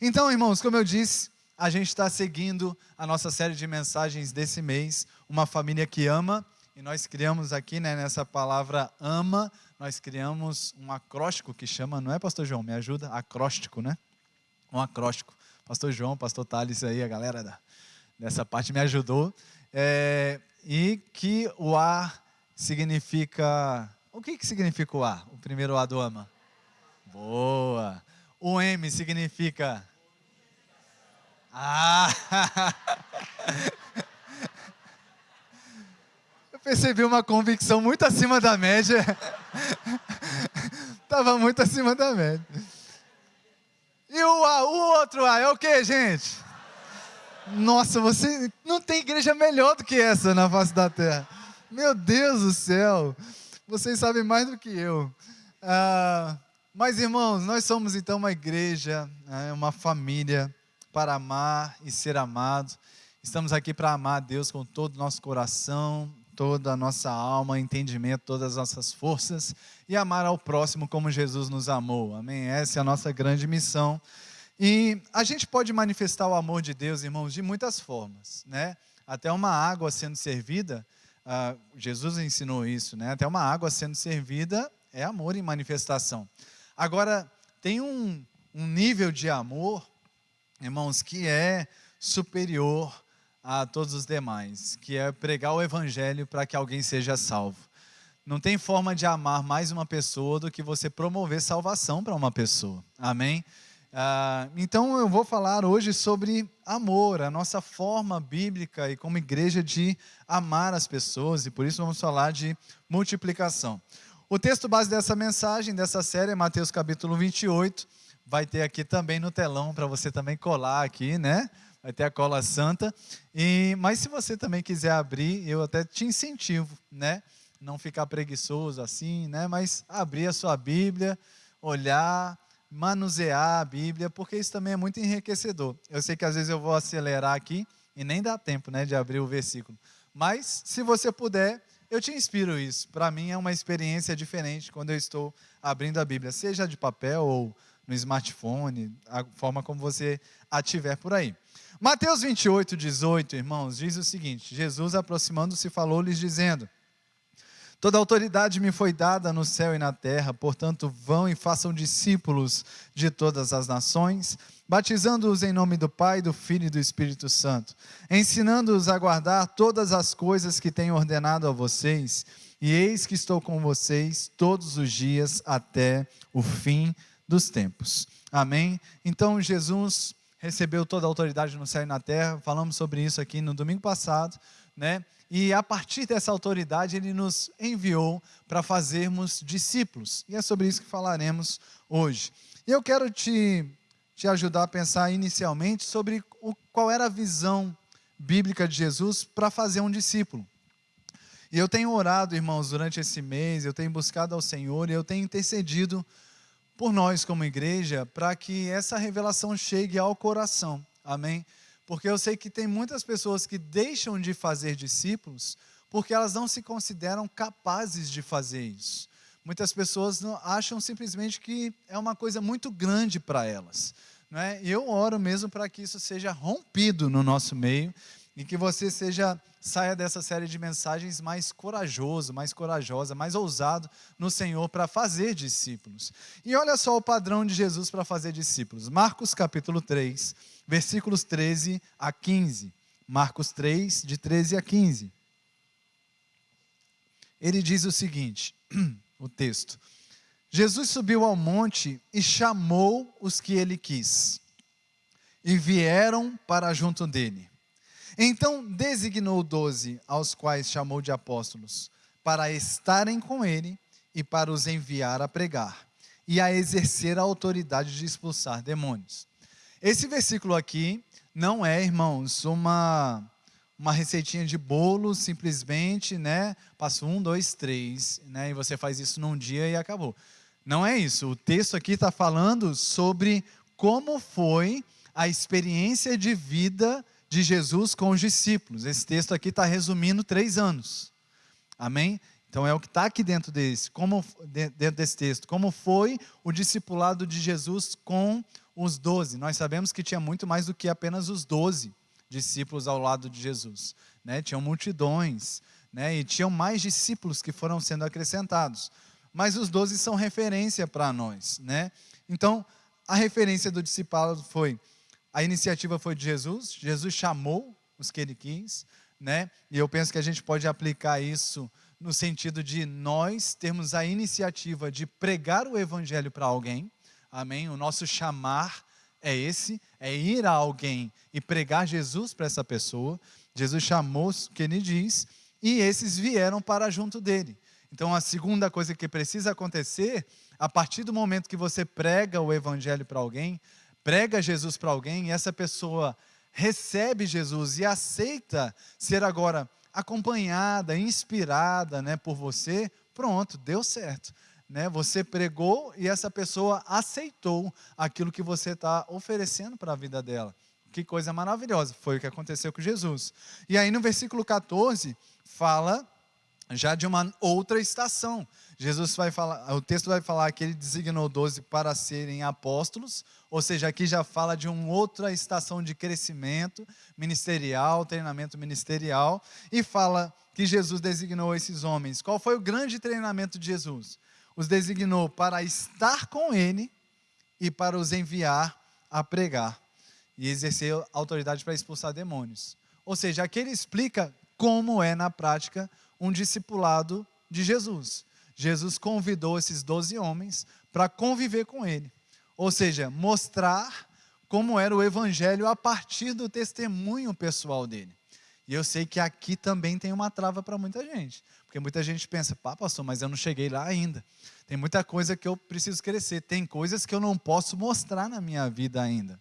Então, irmãos, como eu disse, a gente está seguindo a nossa série de mensagens desse mês, Uma Família que Ama, e nós criamos aqui, nessa palavra ama, nós criamos um acróstico que chama, não é, pastor João? Me ajuda? Acróstico, né? Um acróstico. Pastor João, pastor Thales aí, a galera dessa parte me ajudou. E que o A significa... O que significa o A? O primeiro A do ama? Boa! O M significa... Eu percebi uma convicção muito acima da média. Estava muito acima da média. E o outro A é o que, gente? Nossa, você não tem igreja melhor do que essa na face da terra. Meu Deus do céu. Vocês sabem mais do que eu. Mas, irmãos, nós somos então uma igreja, uma família para amar e ser amado. Estamos aqui para amar a Deus com todo o nosso coração, toda a nossa alma, entendimento, todas as nossas forças e amar ao próximo como Jesus nos amou. Amém? Essa é a nossa grande missão. E a gente pode manifestar o amor de Deus, irmãos, de muitas formas, né? Até uma água sendo servida, Jesus ensinou isso, né? Até uma água sendo servida é amor em manifestação. Agora, tem um nível de amor, irmãos, que é superior a todos os demais, que é pregar o evangelho para que alguém seja salvo. Não tem forma de amar mais uma pessoa do que você promover salvação para uma pessoa. Amém? Então eu vou falar hoje sobre amor, a nossa forma bíblica e como igreja de amar as pessoas, e por isso vamos falar de multiplicação. O texto base dessa mensagem, dessa série, é Mateus capítulo 28, vai ter aqui também no telão para você também colar aqui, né? Vai ter a cola santa, mas se você também quiser abrir, eu até te incentivo, né? Não ficar preguiçoso assim, né? Mas abrir a sua Bíblia, olhar, manusear a Bíblia, porque isso também é muito enriquecedor. Eu sei que às vezes eu vou acelerar aqui e nem dá tempo, né, de abrir o versículo. Mas, se você puder, eu te inspiro isso. Para mim é uma experiência diferente quando eu estou abrindo a Bíblia, seja de papel ou no smartphone, a forma como você a tiver por aí. Mateus 28, 18, irmãos, diz o seguinte: Jesus, aproximando-se, falou-lhes dizendo: toda autoridade me foi dada no céu e na terra, portanto vão e façam discípulos de todas as nações, batizando-os em nome do Pai, do Filho e do Espírito Santo, ensinando-os a guardar todas as coisas que tenho ordenado a vocês, e eis que estou com vocês todos os dias até o fim dos tempos. Amém? Então Jesus recebeu toda a autoridade no céu e na terra, falamos sobre isso aqui no domingo passado, né? E a partir dessa autoridade ele nos enviou para fazermos discípulos, e é sobre isso que falaremos hoje. E eu quero te ajudar a pensar inicialmente sobre qual era a visão bíblica de Jesus para fazer um discípulo. E eu tenho orado, irmãos, durante esse mês, eu tenho buscado ao Senhor e eu tenho intercedido por nós como igreja, para que essa revelação chegue ao coração, amém? Porque eu sei que tem muitas pessoas que deixam de fazer discípulos, porque elas não se consideram capazes de fazer isso. Muitas pessoas acham simplesmente que é uma coisa muito grande para elas, não é? E eu oro mesmo para que isso seja rompido no nosso meio, e que você saia dessa série de mensagens mais corajoso, mais corajosa, mais ousado no Senhor para fazer discípulos. E olha só o padrão de Jesus para fazer discípulos. Marcos capítulo 3, versículos 13 a 15. Marcos 3, de 13 a 15. Ele diz o seguinte, o texto: Jesus subiu ao monte e chamou os que ele quis, e vieram para junto dele. Então designou 12, aos quais chamou de apóstolos, para estarem com ele e para os enviar a pregar e a exercer a autoridade de expulsar demônios. Esse versículo aqui não é, irmãos, uma receitinha de bolo, simplesmente, né? Passo 1, 2, 3, né? E você faz isso num dia e acabou. Não é isso. O texto aqui está falando sobre como foi a experiência de vida de Jesus com os discípulos. Esse texto aqui está resumindo 3 anos. Amém? Então é o que está aqui dentro desse texto. Como foi o discipulado de Jesus com os 12. Nós sabemos que tinha muito mais do que apenas os 12 discípulos ao lado de Jesus, né? Tinham multidões, né? E tinham mais discípulos que foram sendo acrescentados. Mas os 12 são referência para nós, né? Então, a referência do discipulado a iniciativa foi de Jesus. Jesus chamou os que ele quis, né? E eu penso que a gente pode aplicar isso no sentido de nós termos a iniciativa de pregar o evangelho para alguém. Amém? O nosso chamar é esse, é ir a alguém e pregar Jesus para essa pessoa. Jesus chamou o que ele diz, e esses vieram para junto dele. Então, a segunda coisa que precisa acontecer, a partir do momento que você prega o evangelho para alguém, prega Jesus para alguém, e essa pessoa recebe Jesus e aceita ser agora acompanhada, inspirada, né, por você, pronto, deu certo. Né? Você pregou e essa pessoa aceitou aquilo que você está oferecendo para a vida dela. Que coisa maravilhosa, foi o que aconteceu com Jesus. E aí no versículo 14, fala já de uma outra estação. Jesus vai falar, o texto vai falar que ele designou 12 para serem apóstolos, ou seja, aqui já fala de uma outra estação de crescimento ministerial, treinamento ministerial, e fala que Jesus designou esses homens. Qual foi o grande treinamento de Jesus? Os designou para estar com ele e para os enviar a pregar e exercer autoridade para expulsar demônios. Ou seja, aqui ele explica como é na prática um discipulado de Jesus. Jesus convidou esses 12 homens para conviver com ele. Ou seja, mostrar como era o evangelho a partir do testemunho pessoal dele. E eu sei que aqui também tem uma trava para muita gente. Porque muita gente pensa, pá, pastor, mas eu não cheguei lá ainda. Tem muita coisa que eu preciso crescer. Tem coisas que eu não posso mostrar na minha vida ainda.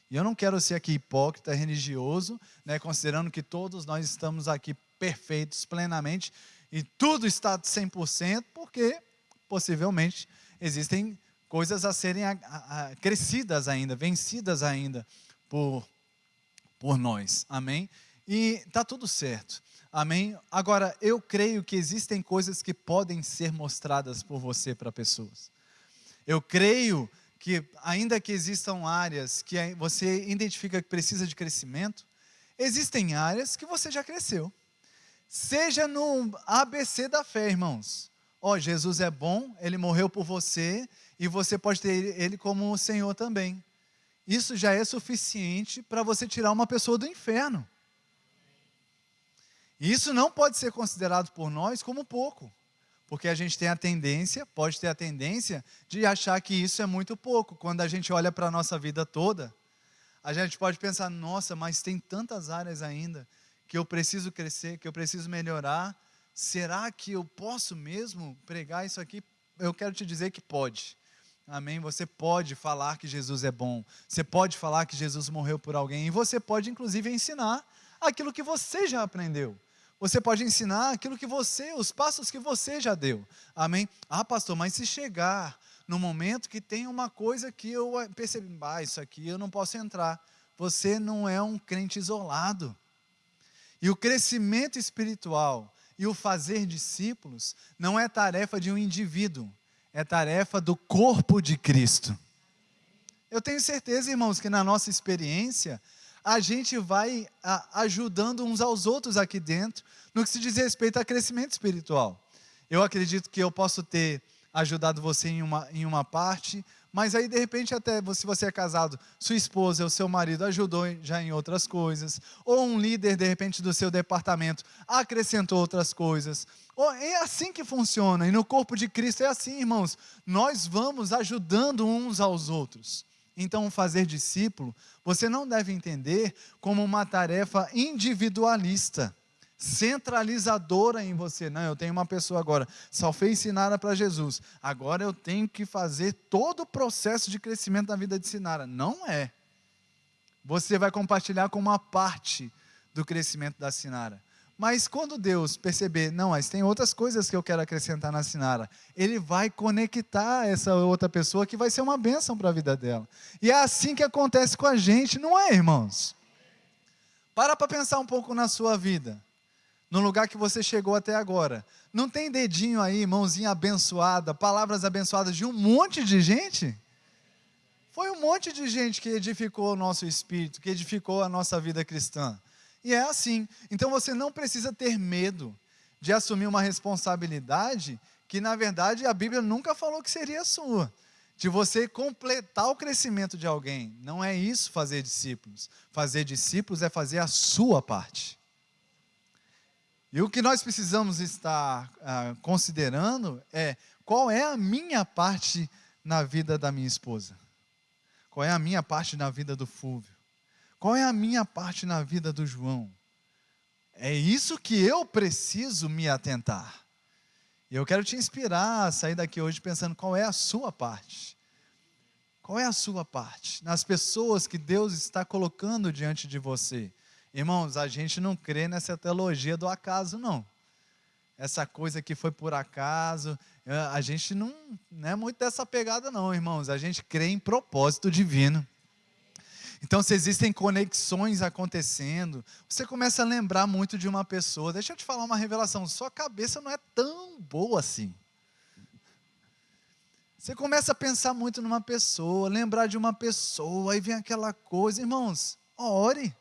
E eu não quero ser aqui hipócrita, religioso, né, considerando que todos nós estamos aqui perfeitos, plenamente, e tudo está 100%, porque possivelmente existem coisas a serem crescidas ainda, vencidas ainda por nós. Amém? E está tudo certo. Amém? Agora, eu creio que existem coisas que podem ser mostradas por você para pessoas. Eu creio que, ainda que existam áreas que você identifica que precisa de crescimento, existem áreas que você já cresceu. Seja no ABC da fé, irmãos. Jesus é bom, ele morreu por você, e você pode ter ele como o Senhor também. Isso já é suficiente para você tirar uma pessoa do inferno. E isso não pode ser considerado por nós como pouco, porque a gente tem a tendência, pode ter a tendência de achar que isso é muito pouco. Quando a gente olha para a nossa vida toda, a gente pode pensar, nossa, mas tem tantas áreas ainda que eu preciso crescer, que eu preciso melhorar. Será que eu posso mesmo pregar isso aqui? Eu quero te dizer que pode. Amém? Você pode falar que Jesus é bom, você pode falar que Jesus morreu por alguém, e você pode inclusive ensinar aquilo que você já aprendeu. Você pode ensinar aquilo que os passos que você já deu. Amém? Pastor, mas se chegar no momento que tem uma coisa que eu percebi, isso aqui eu não posso entrar. Você não é um crente isolado. E o crescimento espiritual e o fazer discípulos não é tarefa de um indivíduo, é tarefa do corpo de Cristo. Eu tenho certeza, irmãos, que na nossa experiência, a gente vai ajudando uns aos outros aqui dentro, no que se diz respeito a crescimento espiritual. Eu acredito que eu posso ter ajudado você em uma parte, mas aí de repente até se você é casado, sua esposa ou seu marido ajudou já em outras coisas, ou um líder de repente do seu departamento acrescentou outras coisas. É assim que funciona, e no corpo de Cristo é assim, irmãos, nós vamos ajudando uns aos outros. Então, fazer discípulo, você não deve entender como uma tarefa individualista, centralizadora em você. Não, eu tenho uma pessoa agora, só fez Sinara para Jesus, agora eu tenho que fazer todo o processo de crescimento da vida de Sinara. Não é. Você vai compartilhar com uma parte do crescimento da Sinara. Mas quando Deus perceber, não, mas tem outras coisas que eu quero acrescentar na Sinara, Ele vai conectar essa outra pessoa que vai ser uma bênção para a vida dela. E é assim que acontece com a gente, não é, irmãos? Para pensar um pouco na sua vida, no lugar que você chegou até agora. Não tem dedinho aí, mãozinha abençoada, palavras abençoadas de um monte de gente? Foi um monte de gente que edificou o nosso espírito, que edificou a nossa vida cristã. E é assim. Então você não precisa ter medo de assumir uma responsabilidade que, na verdade, a Bíblia nunca falou que seria sua. De você completar o crescimento de alguém. Não é isso fazer discípulos. Fazer discípulos é fazer a sua parte. E o que nós precisamos estar considerando é qual é a minha parte na vida da minha esposa. Qual é a minha parte na vida do Fúvio? Qual é a minha parte na vida do João? É isso que eu preciso me atentar. E eu quero te inspirar a sair daqui hoje pensando qual é a sua parte. Qual é a sua parte? Nas pessoas que Deus está colocando diante de você. Irmãos, a gente não crê nessa teologia do acaso, não. Essa coisa que foi por acaso, a gente não é muito dessa pegada não, irmãos. A gente crê em propósito divino. Então, se existem conexões acontecendo, você começa a lembrar muito de uma pessoa. Deixa eu te falar uma revelação, sua cabeça não é tão boa assim. Você começa a pensar muito numa pessoa, lembrar de uma pessoa, aí vem aquela coisa. Irmãos, ore.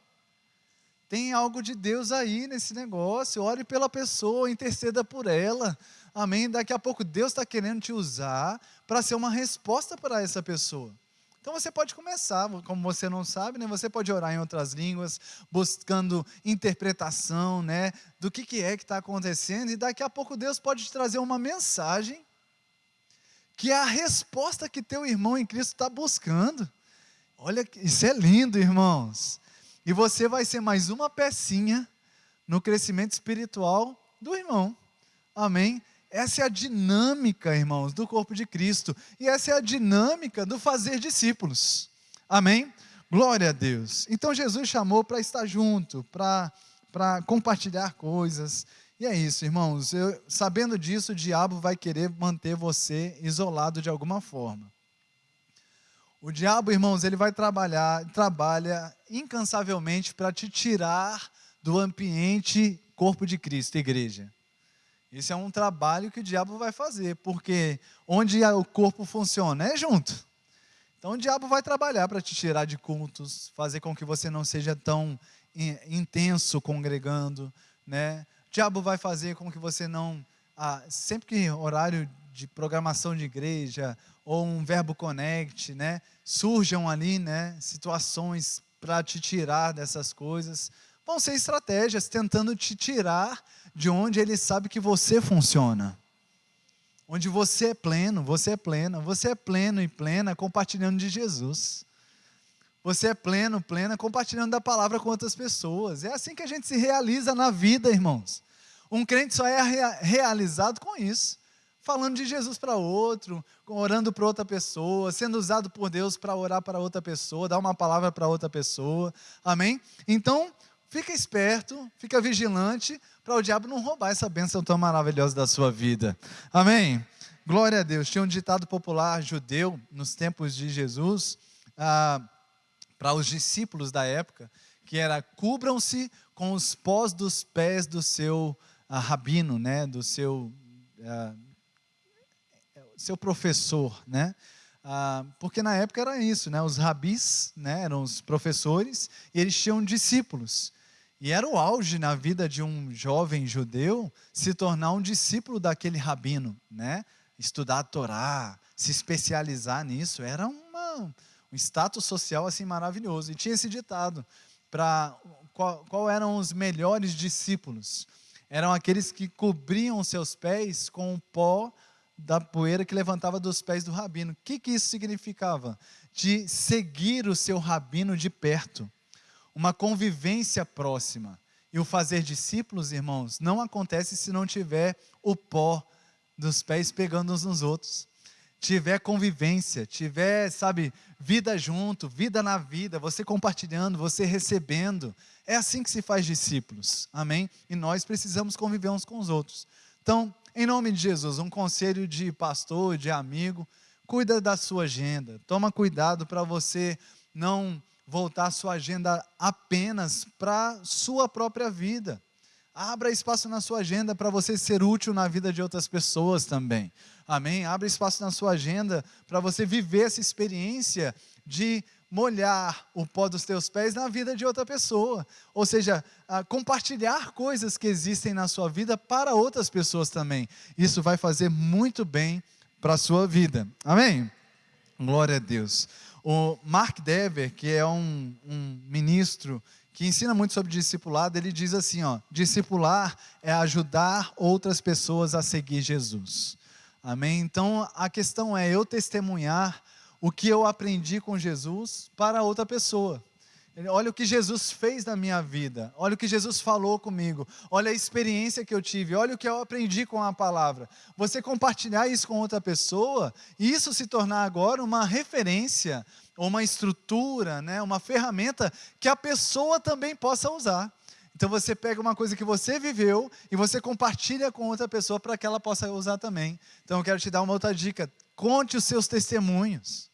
Tem algo de Deus aí nesse negócio, ore pela pessoa, interceda por ela, amém? Daqui a pouco Deus está querendo te usar para ser uma resposta para essa pessoa. Então você pode começar, como você não sabe, né? Você pode orar em outras línguas, buscando interpretação, né? Do que é que está acontecendo, e daqui a pouco Deus pode te trazer uma mensagem, que é a resposta que teu irmão em Cristo está buscando. Olha, isso é lindo, irmãos. E você vai ser mais uma pecinha no crescimento espiritual do irmão. Amém? Essa é a dinâmica, irmãos, do corpo de Cristo. E essa é a dinâmica do fazer discípulos. Amém? Glória a Deus. Então Jesus chamou para estar junto, para compartilhar coisas. E é isso, irmãos. Sabendo disso, o diabo vai querer manter você isolado de alguma forma. O diabo, irmãos, ele trabalha incansavelmente para te tirar do ambiente corpo de Cristo, igreja. Esse é um trabalho que o diabo vai fazer, porque onde o corpo funciona é junto. Então o diabo vai trabalhar para te tirar de cultos, fazer com que você não seja tão intenso congregando, né? O diabo vai fazer com que você não, sempre que horário de programação de igreja, ou um verbo connect, né, surjam ali, né, situações para te tirar dessas coisas, vão ser estratégias tentando te tirar de onde ele sabe que você funciona, onde você é pleno, você é plena, você é pleno e plena compartilhando de Jesus, você é pleno, plena compartilhando da palavra com outras pessoas. É assim que a gente se realiza na vida, irmãos. Um crente só é realizado com isso, falando de Jesus para outro, orando para outra pessoa, sendo usado por Deus para orar para outra pessoa, dar uma palavra para outra pessoa, amém? Então, fica esperto, fica vigilante, para o diabo não roubar essa bênção tão maravilhosa da sua vida, amém? Glória a Deus. Tinha um ditado popular judeu, nos tempos de Jesus, para os discípulos da época, que era: cubram-se com os pós dos pés do seu rabino, né, do seu professor, né? Porque na época era isso, né? Os rabis, né, eram os professores, e eles tinham discípulos. E era o auge na vida de um jovem judeu se tornar um discípulo daquele rabino, né? Estudar a Torá, se especializar nisso, era um status social assim maravilhoso. E tinha esse ditado, qual eram os melhores discípulos? Eram aqueles que cobriam seus pés com o pó da poeira que levantava dos pés do rabino. O que isso significava? De seguir o seu rabino de perto, uma convivência próxima. E o fazer discípulos, irmãos, não acontece se não tiver o pó dos pés pegando uns nos outros. Tiver convivência, tiver, sabe, vida junto, vida na vida, você compartilhando, você recebendo. É assim que se faz discípulos, amém? E nós precisamos conviver uns com os outros. Então, em nome de Jesus, um conselho de pastor, de amigo: cuida da sua agenda, toma cuidado para você não voltar a sua agenda apenas para a sua própria vida. Abra espaço na sua agenda para você ser útil na vida de outras pessoas também, amém? Abra espaço na sua agenda para você viver essa experiência de molhar o pó dos teus pés na vida de outra pessoa. Ou seja, compartilhar coisas que existem na sua vida para outras pessoas também. Isso vai fazer muito bem para a sua vida. Amém? Glória a Deus. O Mark Dever, que é um ministro que ensina muito sobre discipulado, ele diz assim, discipular é ajudar outras pessoas a seguir Jesus. Amém? Então, a questão é eu testemunhar o que eu aprendi com Jesus para outra pessoa. Olha o que Jesus fez na minha vida, olha o que Jesus falou comigo, olha a experiência que eu tive, olha o que eu aprendi com a palavra. Você compartilhar isso com outra pessoa, e isso se tornar agora uma referência, ou uma estrutura, né, uma ferramenta que a pessoa também possa usar. Então você pega uma coisa que você viveu e você compartilha com outra pessoa para que ela possa usar também. Então eu quero te dar uma outra dica: conte os seus testemunhos.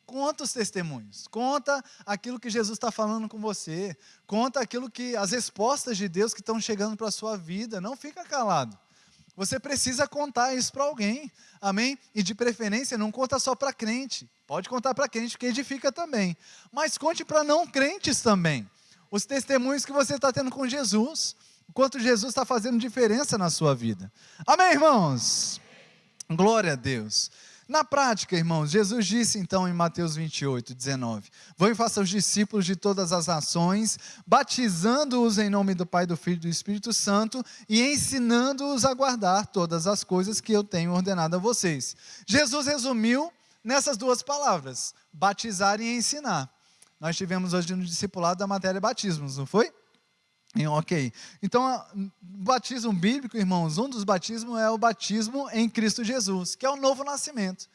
Conta os testemunhos, conta aquilo que Jesus está falando com você, conta aquilo que, as respostas de Deus que estão chegando para a sua vida, não fica calado. Você precisa contar isso para alguém, amém? E de preferência não conta só para crente, pode contar para crente que edifica também, mas conte para não crentes também, os testemunhos que você está tendo com Jesus, o quanto Jesus está fazendo diferença na sua vida. Amém, irmãos? Glória a Deus. Na prática, irmãos, Jesus disse então em Mateus 28, 19, vão e façam os discípulos de todas as nações, batizando-os em nome do Pai, do Filho e do Espírito Santo, e ensinando-os a guardar todas as coisas que eu tenho ordenado a vocês. Jesus resumiu nessas duas palavras, batizar e ensinar. Nós tivemos hoje no discipulado da matéria batismos, não foi? Ok, então o batismo bíblico, irmãos, um dos batismos é o batismo em Cristo Jesus, que é o novo nascimento.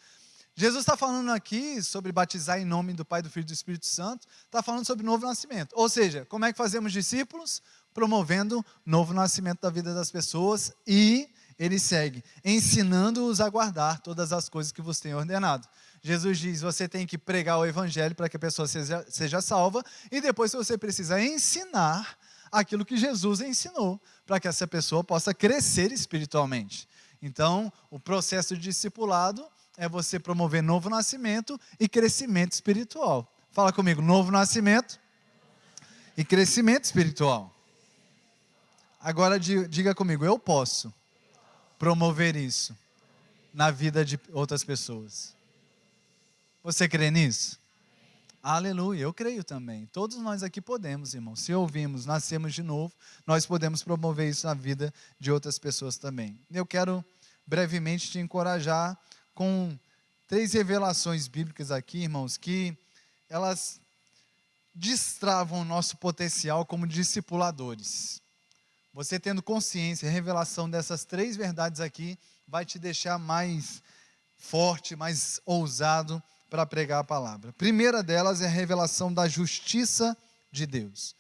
Jesus está falando aqui sobre batizar em nome do Pai, do Filho e do Espírito Santo, está falando sobre novo nascimento, ou seja, como é que fazemos discípulos? Promovendo novo nascimento da vida das pessoas, e ele segue, ensinando-os a guardar todas as coisas que vos tenho ordenado. Jesus diz, você tem que pregar o evangelho para que a pessoa seja salva, e depois você precisa ensinar aquilo que Jesus ensinou, para que essa pessoa possa crescer espiritualmente. Então, o processo de discipulado é você promover novo nascimento e crescimento espiritual. Fala comigo, novo nascimento e crescimento espiritual. Agora diga comigo, eu posso promover isso na vida de outras pessoas. Você crê nisso? Aleluia, eu creio também. Todos nós aqui podemos, irmão. Se ouvimos, nascemos de novo, nós podemos promover isso na vida de outras pessoas também. Eu quero brevemente te encorajar com 3 revelações bíblicas aqui, irmãos, que elas destravam o nosso potencial como discipuladores. Você tendo consciência e revelação dessas 3 verdades aqui, vai te deixar mais forte, mais ousado para pregar a palavra. A primeira delas é a revelação da justiça de Deus.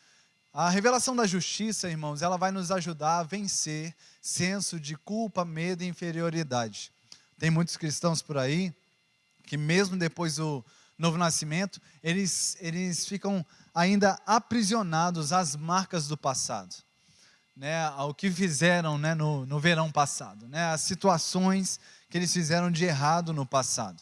A revelação da justiça, irmãos, ela vai nos ajudar a vencer senso de culpa, medo e inferioridade. Tem muitos cristãos por aí que mesmo depois do novo nascimento, eles ficam ainda aprisionados às marcas do passado, né, ao que fizeram, né, no verão passado, né, as situações que eles fizeram de errado no passado.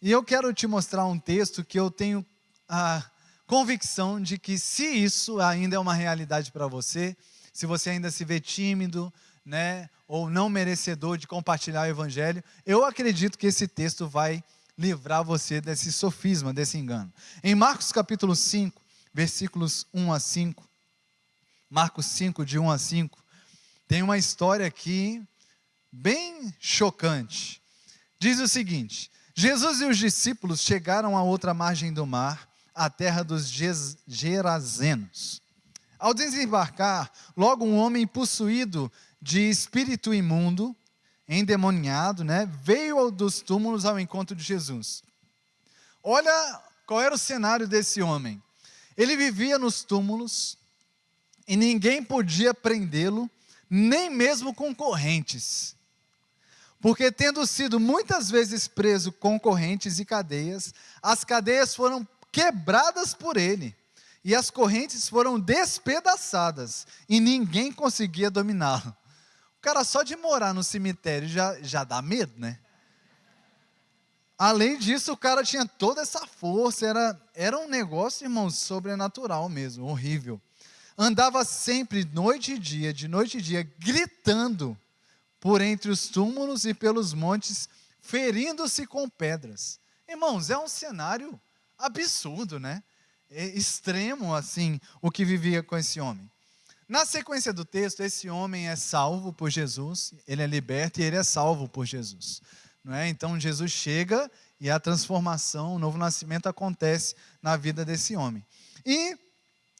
E eu quero te mostrar um texto que eu tenho a convicção de que, se isso ainda é uma realidade para você, se você ainda se vê tímido, né, ou não merecedor de compartilhar o evangelho, eu acredito que esse texto vai livrar você desse sofisma, desse engano. Em Marcos capítulo 5, versículos 1 a 5, Marcos 5, de 1 a 5, tem uma história aqui bem chocante. Diz o seguinte: Jesus e os discípulos chegaram à outra margem do mar, à terra dos Gerazenos. Ao desembarcar, logo um homem possuído de espírito imundo, endemoniado, né, veio dos túmulos ao encontro de Jesus. Olha qual era o cenário desse homem. Ele vivia nos túmulos e ninguém podia prendê-lo, nem mesmo com correntes. Porque, tendo sido muitas vezes preso com correntes e cadeias, as cadeias foram quebradas por ele, e as correntes foram despedaçadas, e ninguém conseguia dominá-lo. O cara, só de morar no cemitério já dá medo, né? Além disso, o cara tinha toda essa força, era um negócio, irmãos, sobrenatural mesmo, horrível. Andava sempre, de noite e dia, gritando por entre os túmulos e pelos montes, ferindo-se com pedras. Irmãos, é um cenário absurdo, né? É extremo, assim, o que vivia com esse homem. Na sequência do texto, esse homem é salvo por Jesus, ele é liberto e ele é salvo por Jesus. Não é? Então, Jesus chega e a transformação, o novo nascimento acontece na vida desse homem. E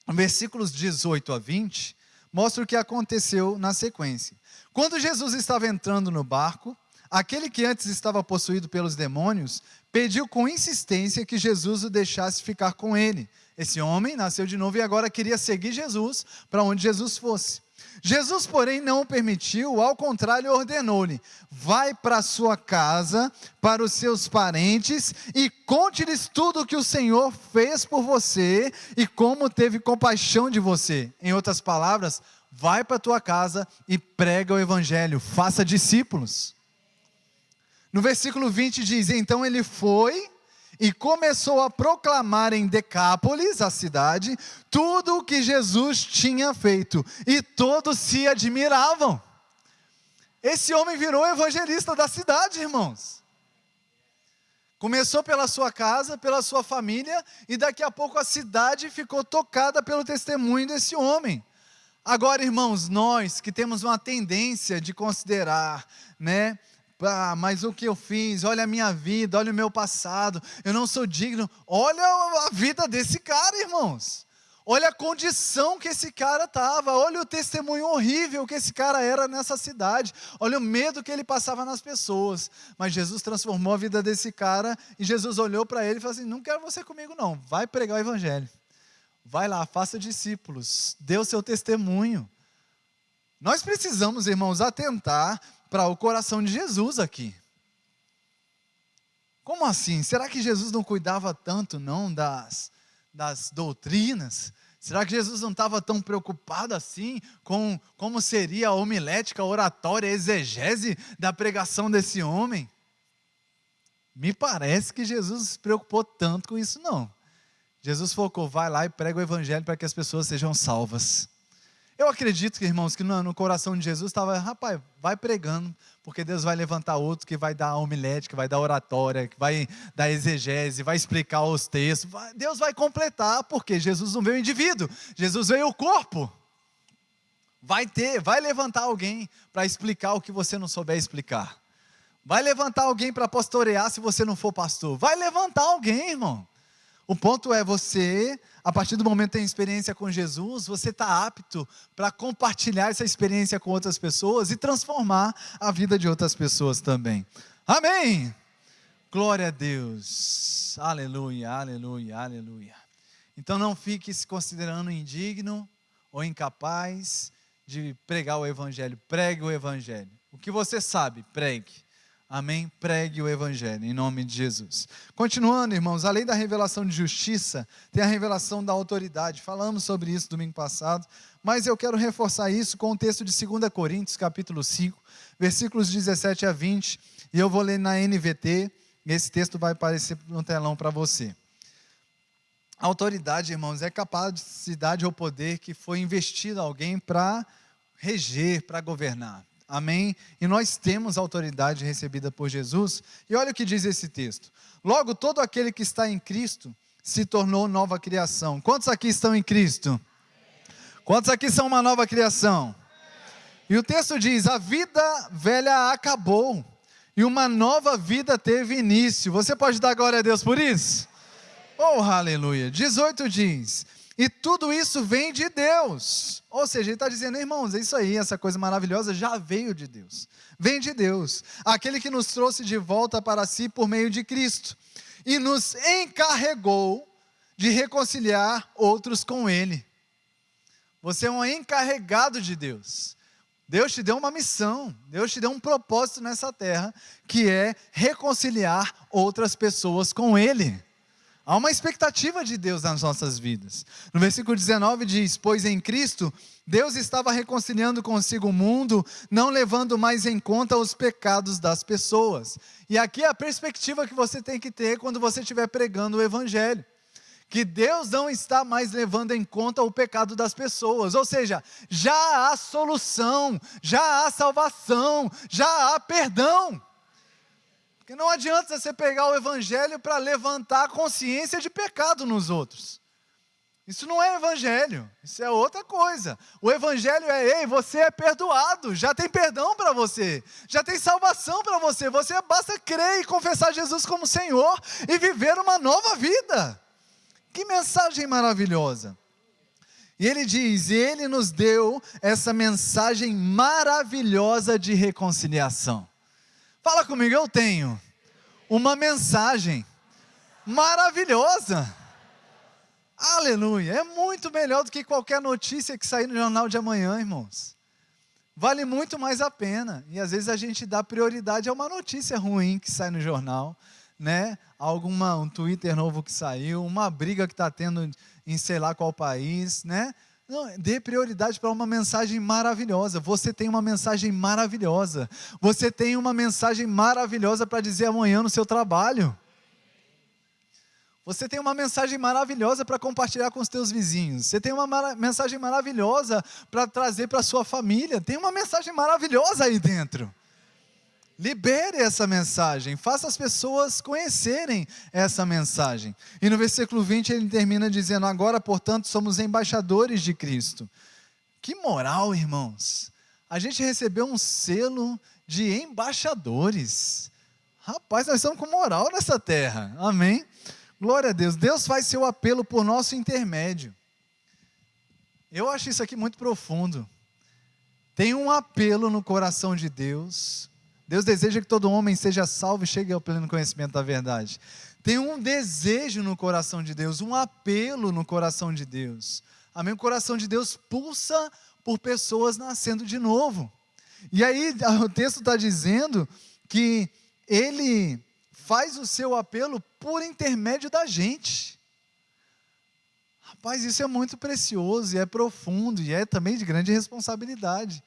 versículos 18 a 20 mostra o que aconteceu na sequência. Quando Jesus estava entrando no barco, aquele que antes estava possuído pelos demônios pediu com insistência que Jesus o deixasse ficar com ele. Esse homem nasceu de novo e agora queria seguir Jesus para onde Jesus fosse. Jesus, porém, não o permitiu, ao contrário, ordenou-lhe: vai para a sua casa, para os seus parentes, e conte-lhes tudo o que o Senhor fez por você e como teve compaixão de você. Em outras palavras, vai para a tua casa e prega o evangelho, faça discípulos. No versículo 20 diz: então ele foi e começou a proclamar em Decápolis, a cidade, tudo o que Jesus tinha feito, e todos se admiravam. Esse homem virou evangelista da cidade, irmãos. Começou pela sua casa, pela sua família, e daqui a pouco a cidade ficou tocada pelo testemunho desse homem. Agora, irmãos, nós que temos uma tendência de considerar, né? Mas o que eu fiz, olha a minha vida, olha o meu passado, eu não sou digno. Olha a vida desse cara, irmãos. Olha a condição que esse cara estava, olha o testemunho horrível que esse cara era nessa cidade, olha o medo que ele passava nas pessoas. Mas Jesus transformou a vida desse cara, e Jesus olhou para ele e falou assim: não quero você comigo não, vai pregar o evangelho. Vai lá, faça discípulos, dê o seu testemunho. Nós precisamos, irmãos, atentar para o coração de Jesus aqui. Como assim? Será que Jesus não cuidava tanto não das doutrinas? Será que Jesus não estava tão preocupado assim com como seria a homilética, a oratória, a exegese da pregação desse homem? Me parece que Jesus se preocupou tanto com isso não. Jesus focou: vai lá e prega o evangelho para que as pessoas sejam salvas. Eu acredito, irmãos, que no coração de Jesus estava: rapaz, vai pregando, porque Deus vai levantar outro que vai dar a homilética, que vai dar oratória, que vai dar exegese, vai explicar os textos. Deus vai completar, porque Jesus não veio o indivíduo, Jesus veio o corpo. Vai levantar alguém para explicar o que você não souber explicar. Vai levantar alguém para pastorear se você não for pastor. Vai levantar alguém, irmão. O ponto é você, a partir do momento que tem experiência com Jesus, você está apto para compartilhar essa experiência com outras pessoas e transformar a vida de outras pessoas também. Amém! Glória a Deus! Aleluia, aleluia, aleluia. Então não fique se considerando indigno ou incapaz de pregar o evangelho. Pregue o evangelho. O que você sabe, pregue. Amém? Pregue o evangelho, em nome de Jesus. Continuando, irmãos, além da revelação de justiça, tem a revelação da autoridade. Falamos sobre isso domingo passado, mas eu quero reforçar isso com o texto de 2 Coríntios, capítulo 5, versículos 17 a 20, e eu vou ler na NVT, e esse texto vai aparecer no telão para você. A autoridade, irmãos, é capacidade ou poder que foi investido a alguém para reger, para governar. Amém? E nós temos autoridade recebida por Jesus. E olha o que diz esse texto: logo todo aquele que está em Cristo se tornou nova criação. Quantos aqui estão em Cristo? Quantos aqui são uma nova criação? E o texto diz: a vida velha acabou e uma nova vida teve início. Você pode dar glória a Deus por isso? Oh, aleluia. 18 diz: e tudo isso vem de Deus. Ou seja, ele está dizendo: irmãos, é isso aí, essa coisa maravilhosa já veio de Deus. Vem de Deus, aquele que nos trouxe de volta para si por meio de Cristo, e nos encarregou de reconciliar outros com Ele. Você é um encarregado de Deus. Deus te deu uma missão, Deus te deu um propósito nessa terra, que é reconciliar outras pessoas com Ele. Há uma expectativa de Deus nas nossas vidas. No versículo 19 diz: pois em Cristo, Deus estava reconciliando consigo o mundo, não levando mais em conta os pecados das pessoas. E aqui é a perspectiva que você tem que ter quando você estiver pregando o Evangelho. Que Deus não está mais levando em conta o pecado das pessoas. Ou seja, já há solução, já há salvação, já há perdão. Porque não adianta você pegar o Evangelho para levantar a consciência de pecado nos outros. Isso não é Evangelho, isso é outra coisa. O Evangelho é: ei, você é perdoado, já tem perdão para você, já tem salvação para você. Você basta crer e confessar Jesus como Senhor e viver uma nova vida. Que mensagem maravilhosa. E ele diz: ele nos deu essa mensagem maravilhosa de reconciliação. Fala comigo, eu tenho uma mensagem maravilhosa. Aleluia, é muito melhor do que qualquer notícia que sair no jornal de amanhã, irmãos. Vale muito mais a pena. E às vezes a gente dá prioridade a uma notícia ruim que sai no jornal, né? Um Twitter novo que saiu, uma briga que está tendo em sei lá qual país, né? Não, dê prioridade para uma mensagem maravilhosa. Você tem uma mensagem maravilhosa. Você tem uma mensagem maravilhosa para dizer amanhã no seu trabalho. Você tem uma mensagem maravilhosa para compartilhar com os teus vizinhos. Você tem uma mensagem maravilhosa para trazer para a sua família. Tem uma mensagem maravilhosa aí dentro. Libere essa mensagem, faça as pessoas conhecerem essa mensagem. E no versículo 20 ele termina dizendo: agora, portanto, somos embaixadores de Cristo. Que moral, irmãos! A gente recebeu um selo de embaixadores. Rapaz, nós estamos com moral nessa terra, amém? Glória a Deus. Deus faz seu apelo por nosso intermédio. Eu acho isso aqui muito profundo. Tem um apelo no coração de Deus. Deus deseja que todo homem seja salvo e chegue ao pleno conhecimento da verdade. Tem um desejo no coração de Deus, um apelo no coração de Deus. Amém? O coração de Deus pulsa por pessoas nascendo de novo. E aí o texto está dizendo que Ele faz o seu apelo por intermédio da gente. Rapaz, isso é muito precioso, e é profundo, e é também de grande responsabilidade.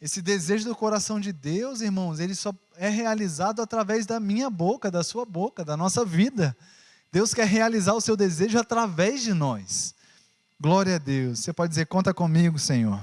Esse desejo do coração de Deus, irmãos, ele só é realizado através da minha boca, da sua boca, da nossa vida. Deus quer realizar o seu desejo através de nós. Glória a Deus. Você pode dizer: conta comigo, Senhor.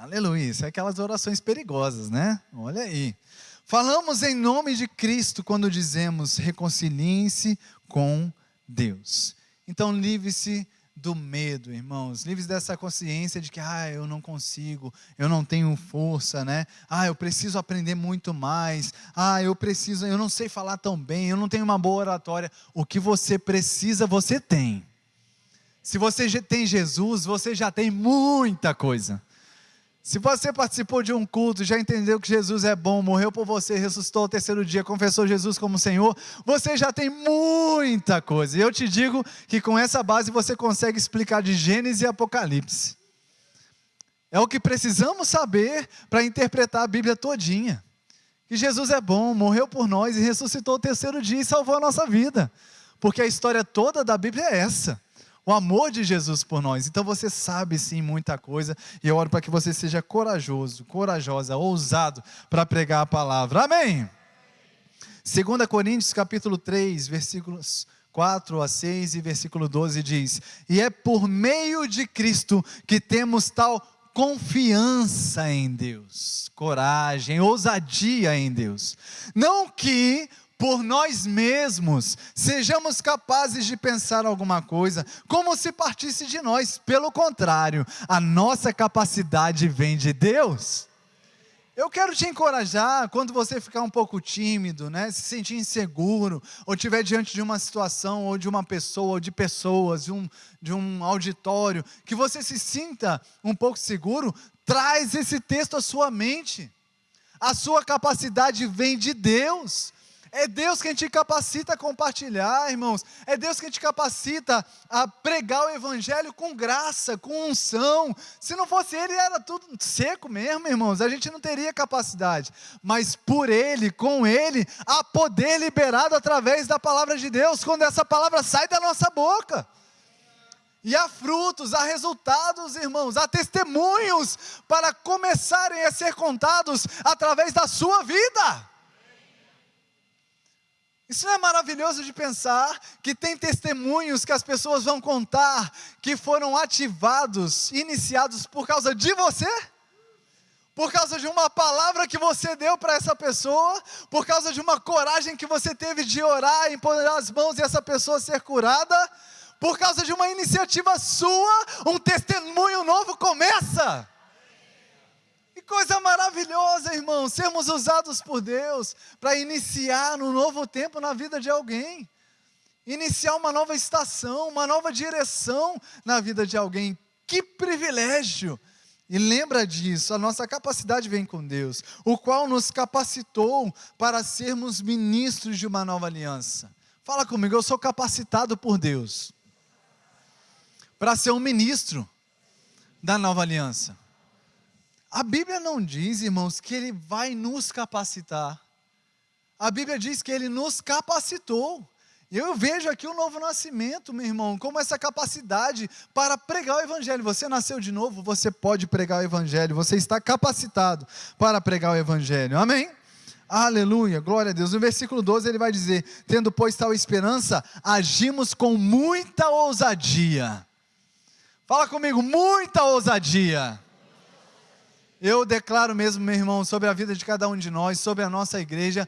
Aleluia. Isso é aquelas orações perigosas, né? Olha aí. Falamos em nome de Cristo quando dizemos: reconciliem-se com Deus. Então, livre-se do medo, irmãos. Livre-se dessa consciência de que eu não consigo, eu não tenho força, né? Eu preciso aprender muito mais. Eu não sei falar tão bem, eu não tenho uma boa oratória. O que você precisa, você tem. Se você tem Jesus, você já tem muita coisa. Se você participou de um culto, já entendeu que Jesus é bom, morreu por você, ressuscitou ao terceiro dia, confessou Jesus como Senhor, você já tem muita coisa. E eu te digo que com essa base você consegue explicar de Gênesis e Apocalipse. É o que precisamos saber para interpretar a Bíblia todinha. Que Jesus é bom, morreu por nós e ressuscitou ao terceiro dia e salvou a nossa vida. Porque a história toda da Bíblia é essa. O amor de Jesus por nós. Então você sabe sim muita coisa. E eu oro para que você seja corajoso, corajosa, ousado para pregar a palavra. Amém? 2 Coríntios capítulo 3, versículos 4 a 6 e versículo 12 diz: e é por meio de Cristo que temos tal confiança em Deus, coragem, ousadia em Deus. Não que por nós mesmos sejamos capazes de pensar alguma coisa, como se partisse de nós. Pelo contrário, a nossa capacidade vem de Deus. Eu quero te encorajar, quando você ficar um pouco tímido, né, se sentir inseguro, ou estiver diante de uma situação, ou de uma pessoa, ou de pessoas, de um auditório, que você se sinta um pouco seguro, traz esse texto à sua mente. A sua capacidade vem de Deus. É Deus quem te capacita a compartilhar, irmãos. É Deus quem te capacita a pregar o evangelho com graça, com unção. Se não fosse Ele, era tudo seco mesmo, irmãos. A gente não teria capacidade. Mas por Ele, com Ele, há poder liberado através da palavra de Deus, quando essa palavra sai da nossa boca. E há frutos, há resultados, irmãos, há testemunhos para começarem a ser contados através da sua vida. Isso não é maravilhoso de pensar que tem testemunhos que as pessoas vão contar que foram ativados, iniciados por causa de você? Por causa de uma palavra que você deu para essa pessoa? Por causa de uma coragem que você teve de orar, impor as mãos e essa pessoa ser curada? Por causa de uma iniciativa sua, um testemunho novo começa. Que coisa maravilhosa, irmão, sermos usados por Deus para iniciar um novo tempo na vida de alguém. Iniciar uma nova estação, uma nova direção na vida de alguém. Que privilégio! E lembra disso, a nossa capacidade vem com Deus, o qual nos capacitou para sermos ministros de uma nova aliança. Fala comigo, eu sou capacitado por Deus para ser um ministro da nova aliança. A Bíblia não diz, irmãos, que Ele vai nos capacitar. A Bíblia diz que Ele nos capacitou. Eu vejo aqui o novo nascimento, meu irmão, como essa capacidade para pregar o Evangelho. Você nasceu de novo, você pode pregar o Evangelho. Você está capacitado para pregar o Evangelho. Amém? Aleluia, glória a Deus. No versículo 12 ele vai dizer: tendo pois tal esperança, agimos com muita ousadia. Fala comigo, muita ousadia. Eu declaro mesmo, meu irmão, sobre a vida de cada um de nós, sobre a nossa igreja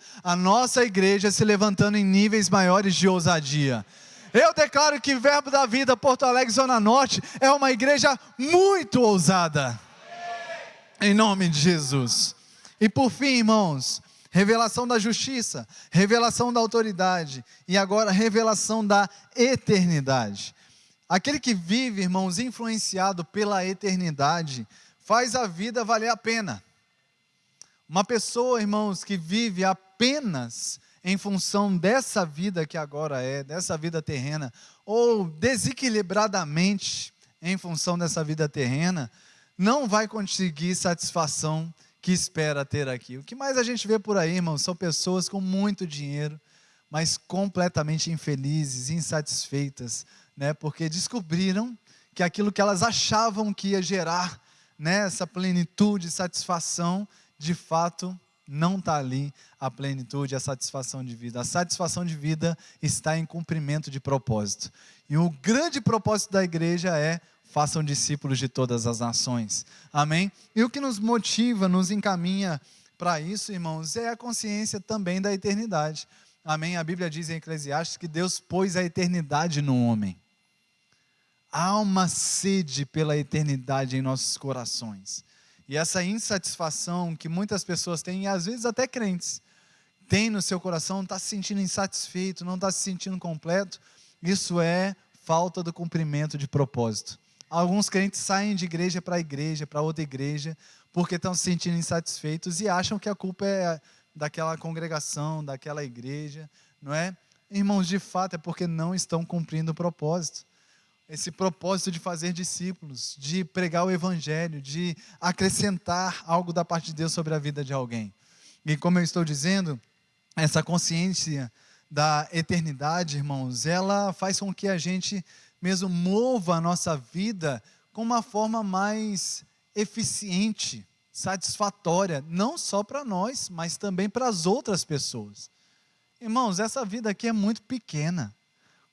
se levantando em níveis maiores de ousadia. Eu declaro que Verbo da Vida, Porto Alegre, Zona Norte, é uma igreja muito ousada. Em nome de Jesus. E por fim, irmãos, revelação da justiça, revelação da autoridade e agora revelação da eternidade. Aquele que vive, irmãos, influenciado pela eternidade, faz a vida valer a pena. Uma pessoa, irmãos, que vive apenas em função dessa vida que agora é, dessa vida terrena, ou desequilibradamente em função dessa vida terrena, não vai conseguir satisfação que espera ter aqui. O que mais a gente vê por aí, irmãos, são pessoas com muito dinheiro, mas completamente infelizes, insatisfeitas, né? Porque descobriram que aquilo que elas achavam que ia gerar, né, essa plenitude, satisfação, de fato não está ali a plenitude, a satisfação de vida. A satisfação de vida está em cumprimento de propósito. E o grande propósito da igreja é: façam discípulos de todas as nações. Amém? E o que nos motiva, nos encaminha para isso, irmãos, é a consciência também da eternidade. Amém? A Bíblia diz em Eclesiastes que Deus pôs a eternidade no homem. Há uma sede pela eternidade em nossos corações. E essa insatisfação que muitas pessoas têm, e às vezes até crentes, têm no seu coração, não está se sentindo insatisfeito, não está se sentindo completo, isso é falta do cumprimento de propósito. Alguns crentes saem de igreja para outra igreja, porque estão se sentindo insatisfeitos e acham que a culpa é daquela congregação, daquela igreja, não é? Irmãos, de fato é porque não estão cumprindo o propósito. Esse propósito de fazer discípulos, de pregar o evangelho, de acrescentar algo da parte de Deus sobre a vida de alguém. E como eu estou dizendo, essa consciência da eternidade, irmãos, ela faz com que a gente mesmo mova a nossa vida com uma forma mais eficiente, satisfatória, não só para nós, mas também para as outras pessoas. Irmãos, essa vida aqui é muito pequena,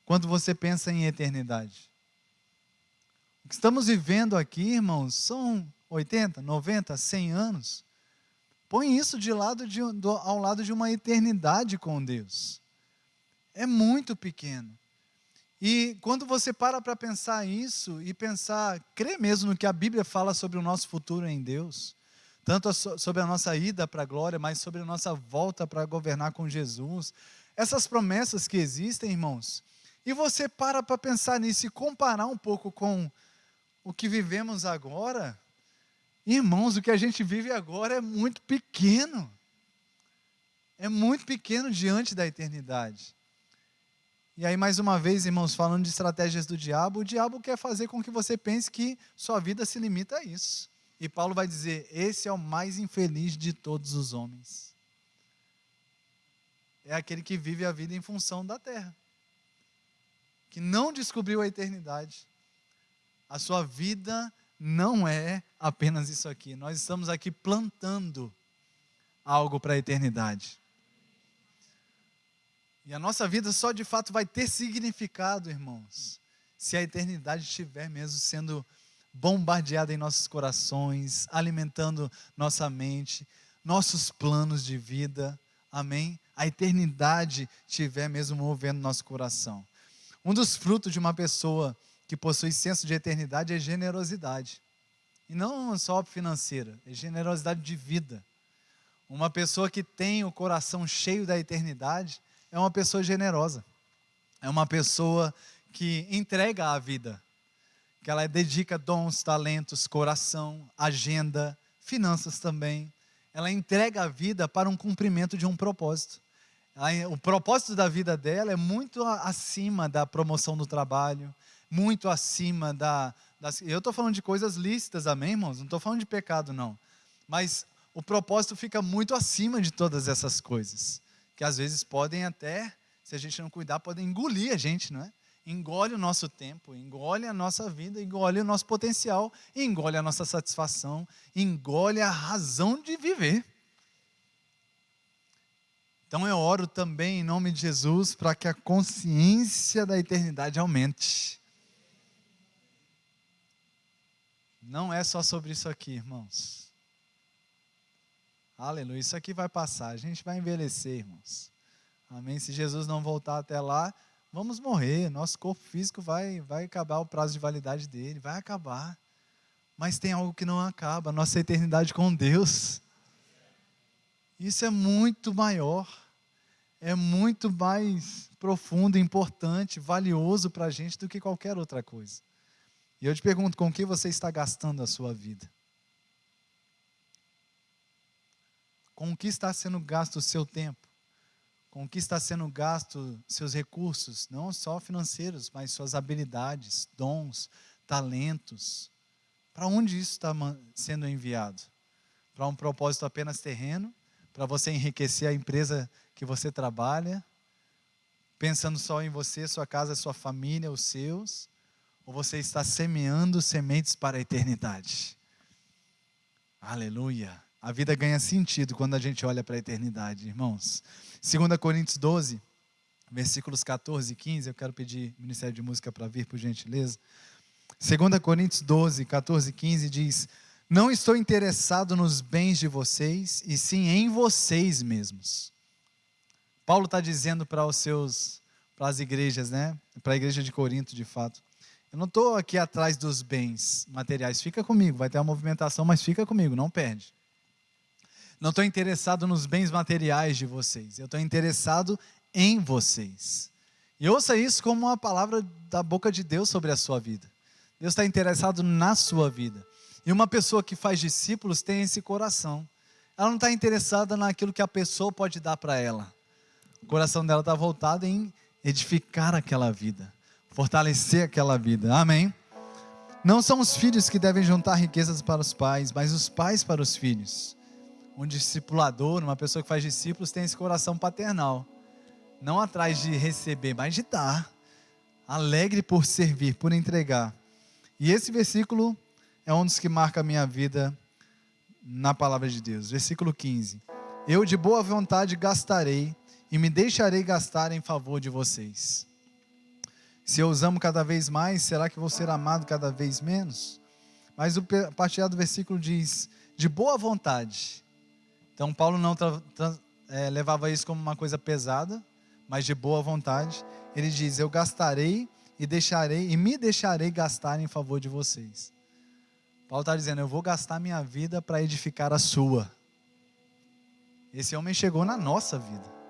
quando você pensa em eternidade. O que estamos vivendo aqui, irmãos, são 80, 90, 100 anos. Põe isso ao lado de uma eternidade com Deus. É muito pequeno. E quando você para pensar isso e crer mesmo no que a Bíblia fala sobre o nosso futuro em Deus, tanto sobre a nossa ida para a glória, mas sobre a nossa volta para governar com Jesus, essas promessas que existem, irmãos, e você para pensar nisso e comparar um pouco com o que vivemos agora, irmãos, o que a gente vive agora é muito pequeno. é muito pequeno diante da eternidade. E aí, mais uma vez, irmãos, falando de estratégias do diabo, o diabo quer fazer com que você pense que sua vida se limita a isso. E Paulo vai dizer, esse é o mais infeliz de todos os homens. É aquele que vive a vida em função da terra, que não descobriu a eternidade. A sua vida não é apenas isso aqui. Nós estamos aqui plantando algo para a eternidade. E a nossa vida só de fato vai ter significado, irmãos, se a eternidade estiver mesmo sendo bombardeada em nossos corações, alimentando nossa mente, nossos planos de vida. Amém? A eternidade estiver mesmo movendo nosso coração. Um dos frutos de uma pessoa que possui senso de eternidade é generosidade. E não só financeira, é generosidade de vida. Uma pessoa que tem o coração cheio da eternidade é uma pessoa generosa. É uma pessoa que entrega a vida. Que ela dedica dons, talentos, coração, agenda, finanças também. Ela entrega a vida para um cumprimento de um propósito. O propósito da vida dela é muito acima da promoção do trabalho, muito acima eu estou falando de coisas lícitas, amém, irmãos? Não estou falando de pecado, não. Mas o propósito fica muito acima de todas essas coisas, que às vezes podem até, se a gente não cuidar, podem engolir a gente, não é? Engole o nosso tempo, engole a nossa vida, engole o nosso potencial, engole a nossa satisfação, engole a razão de viver. Então eu oro também em nome de Jesus para que a consciência da eternidade aumente. Não é só sobre isso aqui, irmãos. Aleluia, isso aqui vai passar, a gente vai envelhecer, irmãos. Amém? Se Jesus não voltar até lá, vamos morrer, nosso corpo físico vai acabar o prazo de validade dele, vai acabar. Mas tem algo que não acaba, a nossa eternidade com Deus. Isso é muito maior, é muito mais profundo, importante, valioso para a gente do que qualquer outra coisa. E eu te pergunto, com que você está gastando a sua vida? Com o que está sendo gasto o seu tempo? Com o que está sendo gasto seus recursos, não só financeiros, mas suas habilidades, dons, talentos? Para onde isso está sendo enviado? Para um propósito apenas terreno? Para você enriquecer a empresa que você trabalha? Pensando só em você, sua casa, sua família, os seus? Ou você está semeando sementes para a eternidade? Aleluia! A vida ganha sentido quando a gente olha para a eternidade, irmãos. 2 Coríntios 12, versículos 14 e 15, eu quero pedir o Ministério de Música para vir, por gentileza. 2 Coríntios 12, 14 e 15 diz: não estou interessado nos bens de vocês, e sim em vocês mesmos. Paulo está dizendo para as igrejas, né? Para a igreja de Corinto, de fato. Eu não estou aqui atrás dos bens materiais, fica comigo, vai ter uma movimentação, mas fica comigo, não perde. Não estou interessado nos bens materiais de vocês, eu estou interessado em vocês. E ouça isso como uma palavra da boca de Deus sobre a sua vida. Deus está interessado na sua vida. E uma pessoa que faz discípulos tem esse coração. Ela não está interessada naquilo que a pessoa pode dar para ela. O coração dela está voltado em edificar aquela vida, fortalecer aquela vida. Amém? Não são os filhos que devem juntar riquezas para os pais, mas os pais para os filhos. Um discipulador, uma pessoa que faz discípulos, tem esse coração paternal. Não atrás de receber, mas de dar. Alegre por servir, por entregar. E esse versículo é um dos que marca a minha vida na palavra de Deus. Versículo 15. Eu de boa vontade gastarei e me deixarei gastar em favor de vocês. Se eu os amo cada vez mais, será que vou ser amado cada vez menos? Mas o partilhado do versículo diz, de boa vontade. Então Paulo não levava isso como uma coisa pesada, mas de boa vontade. Ele diz, eu gastarei e me deixarei gastar em favor de vocês. Paulo está dizendo, eu vou gastar minha vida para edificar a sua. Esse homem chegou na nossa vida.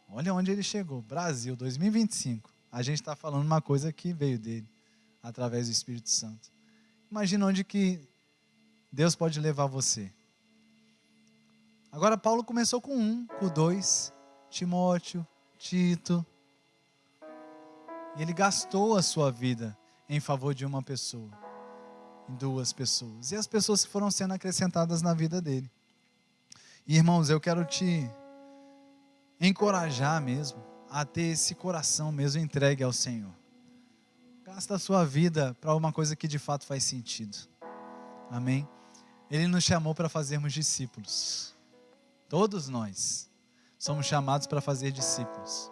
Olha onde ele chegou, Brasil, 2025. A gente está falando uma coisa que veio dele, através do Espírito Santo. Imagina onde que Deus pode levar você. Agora Paulo começou com um, com dois, Timóteo, Tito. E ele gastou a sua vida em favor de uma pessoa, em duas pessoas. E as pessoas foram sendo acrescentadas na vida dele. E, irmãos, eu quero te encorajar mesmo a ter esse coração mesmo entregue ao Senhor. Gasta a sua vida para uma coisa que de fato faz sentido. Amém? Ele nos chamou para fazermos discípulos. Todos nós somos chamados para fazer discípulos.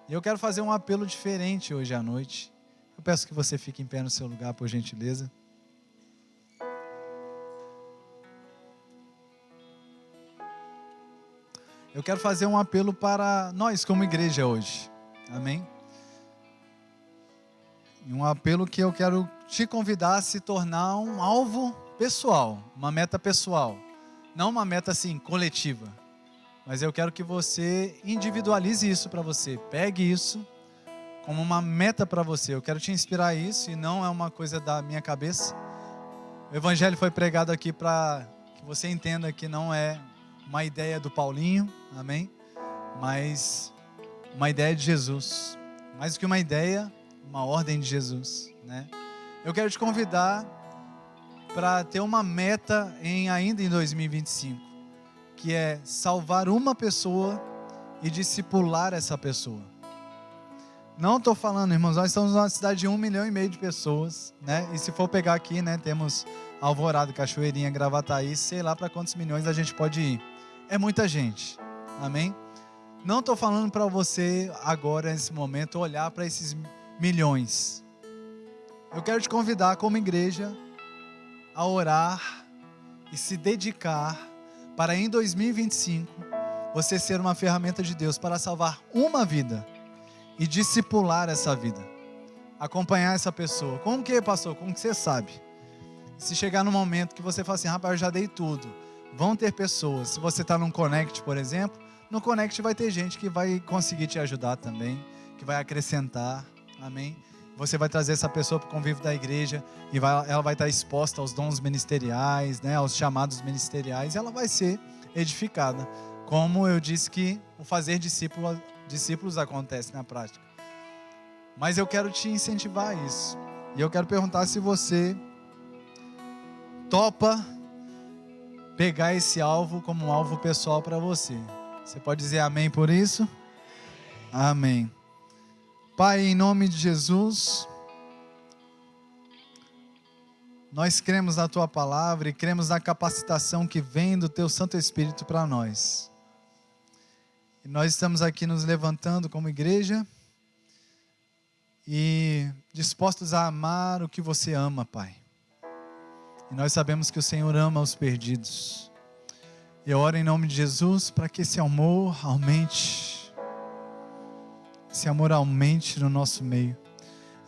E eu quero fazer um apelo diferente hoje à noite. Eu peço que você fique em pé no seu lugar, por gentileza. Eu quero fazer um apelo para nós como igreja hoje. Amém? E um apelo que eu quero te convidar a se tornar um alvo pessoal, uma meta pessoal. Não uma meta assim, coletiva. Mas eu quero que você individualize isso para você. Pegue isso como uma meta para você. Eu quero te inspirar a isso e não é uma coisa da minha cabeça. O evangelho foi pregado aqui para que você entenda que não é uma ideia do Paulinho, amém? Mas uma ideia de Jesus. Mais do que uma ideia, uma ordem de Jesus, né? Eu quero te convidar para ter uma meta ainda em 2025. Que é salvar uma pessoa e discipular essa pessoa. Não estou falando, irmãos, nós estamos numa cidade de 1,5 milhão de pessoas, né? E se for pegar aqui, né, temos Alvorada, Cachoeirinha, Gravataí, sei lá para quantos milhões a gente pode ir. É muita gente, amém? Não estou falando para você agora, nesse momento, olhar para esses milhões. Eu quero te convidar como igreja a orar e se dedicar para em 2025 você ser uma ferramenta de Deus para salvar uma vida e discipular essa vida, acompanhar essa pessoa. Como que, pastor? Como que você sabe? Se chegar no momento que você fala assim, rapaz, eu já dei tudo, vão ter pessoas. Se você está num Connect, por exemplo, no Connect vai ter gente que vai conseguir te ajudar também, que vai acrescentar, amém? Você vai trazer essa pessoa para o convívio da igreja e ela vai estar exposta aos dons ministeriais, né, aos chamados ministeriais, e ela vai ser edificada. Como eu disse que o fazer discípulos acontece na prática. Mas eu quero te incentivar a isso. E eu quero perguntar se você topa pegar esse alvo como um alvo pessoal para você. Você pode dizer amém por isso? Amém. Pai, em nome de Jesus, nós cremos na Tua palavra e cremos na capacitação que vem do Teu Santo Espírito para nós. E nós estamos aqui nos levantando como igreja e dispostos a amar o que Você ama, Pai. E nós sabemos que o Senhor ama os perdidos. Eu oro em nome de Jesus para que esse amor aumente. Esse amor aumente no nosso meio.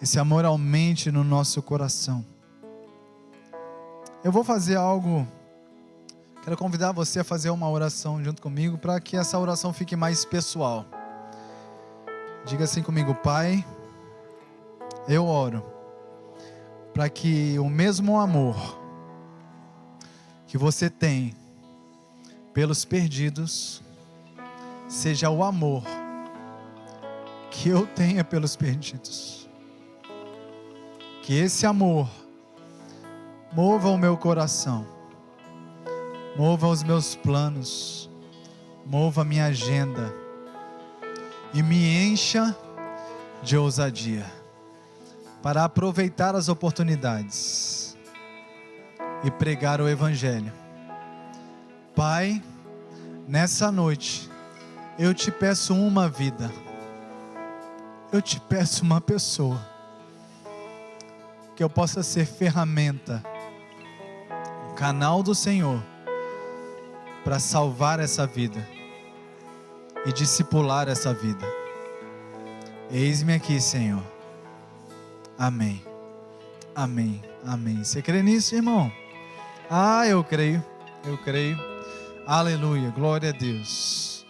Esse amor aumente no nosso coração. Eu vou fazer algo. Quero convidar você a fazer uma oração junto comigo para que essa oração fique mais pessoal. Diga assim comigo: Pai, eu oro para que o mesmo amor que você tem pelos perdidos seja o amor que eu tenha pelos perdidos. Que esse amor mova o meu coração, mova os meus planos, mova a minha agenda e me encha de ousadia para aproveitar as oportunidades e pregar o Evangelho. Pai, nessa noite eu te peço uma vida. Eu te peço uma pessoa que eu possa ser ferramenta, um canal do Senhor para salvar essa vida e discipular essa vida. Eis-me aqui, Senhor. Amém. Amém. Amém. Você crê nisso, irmão? Ah, eu creio. Eu creio. Aleluia. Glória a Deus.